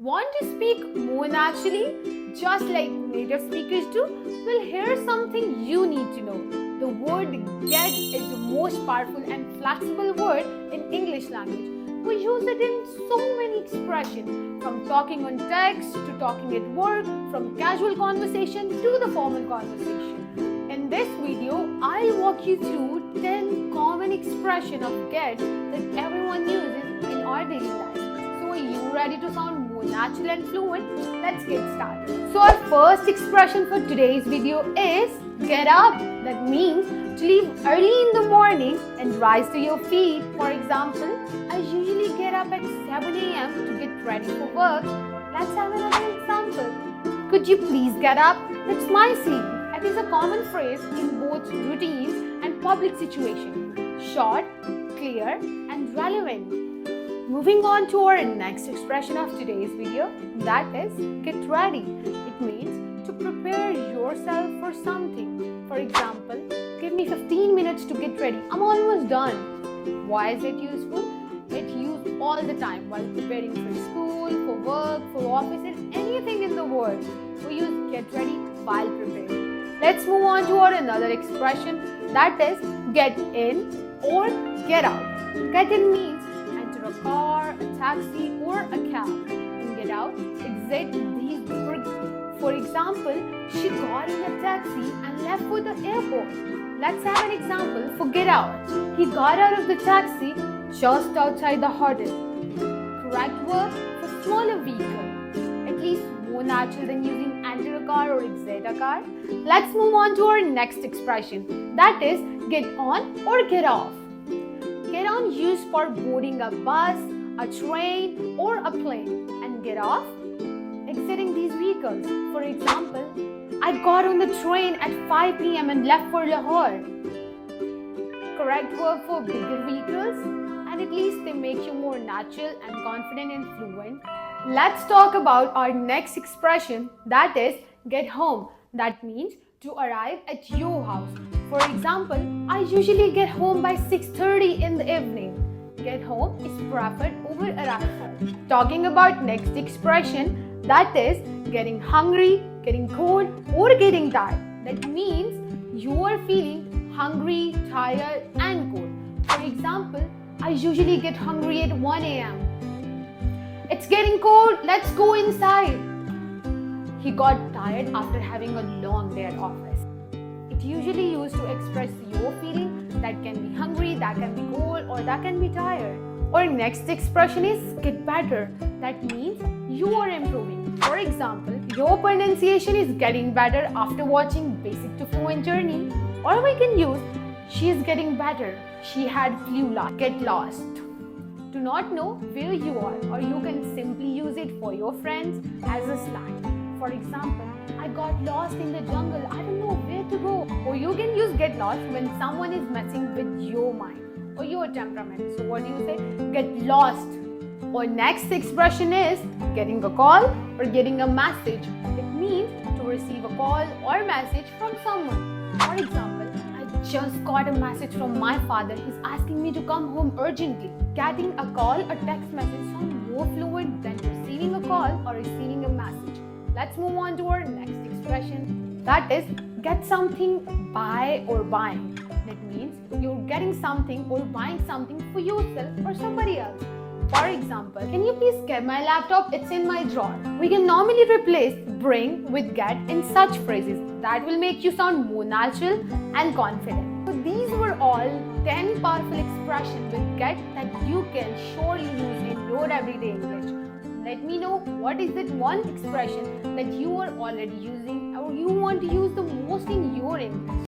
Want to speak more naturally, just like native speakers do? Well, here's something you need to know. The word get is the most powerful and flexible word in English language. We use it in so many expressions, from talking on text to talking at work, from casual conversation to the formal conversation. In this video, I'll walk you through 10 common expressions of get that everyone uses in our daily life. So are you ready to sound more natural and fluent? Let's get started. So our first expression for today's video is get up. That means to leave early in the morning and rise to your feet. For example, I usually get up at 7 a.m. to get ready for work. Let's have another example. Could you please get up? That's my seat. It is a common phrase in both routines and public situations. Short, clear, and relevant. Moving on to our next expression of today's video, that is get ready. It means to prepare yourself for something. For example, give me 15 minutes to get ready. I'm almost done. Why is it useful? It's used all the time while preparing for school, for work, for office, and anything in the world. We use get ready while preparing. Let's move on to our another expression, that is get in or get out. Get in means enter a car, a taxi, or a cab. And get out, exit these words. For example, she got in a taxi and left for the airport. Let's have an example for get out. He got out of the taxi just outside the hotel. Correct verb for smaller vehicle. At least more natural than using enter a car or exit a car. Let's move on to our next expression. That is get on or get off. Get on used for boarding a bus, a train, or a plane. And get off, exiting these vehicles. For example, I got on the train at 5 p.m. and left for Lahore. Correct verb for bigger vehicles, and at least they make you more natural and confident and fluent. Let's talk about our next expression, that is get home. That means to arrive at your house. For example, I usually get home by 6:30 in the evening. Get home is preferred over arrive home. Talking about next expression, that is getting hungry, getting cold, or getting tired. That means you are feeling hungry, tired, and cold. For example, I usually get hungry at 1 a.m. It's getting cold, let's go inside. He got tired after having a long day at office. It usually used to express your feeling that can be hungry, that can be cold, or that can be tired. Our next expression is get better. That means you are improving. For example, your pronunciation is getting better after watching Basic to Fluent Journey. Or we can use she is getting better. She had flu last. Get lost. Do not know where you are, or you can simply use it for your friends as a slang. For example, I got lost in the jungle. I don't know where to go. Or you can use get lost when someone is messing with your mind or your temperament. So what do you say? Get lost. Our next expression is getting a call or getting a message. It means to receive a call or message from someone. For example, I just got a message from my father. He's asking me to come home urgently. Getting a call or text message sounds more fluent than receiving a call or receiving a message. Let's move on to our next expression. That is get something, buy or buying. That means you're getting something or buying something for yourself or somebody else. For example, can you please get my laptop? It's in my drawer. We can normally replace bring with get in such phrases that will make you sound more natural and confident. So these were all 10 powerful expressions with get that you can surely use in your everyday English. Let me know what is that one expression that you are already using or you want to use the most in your English.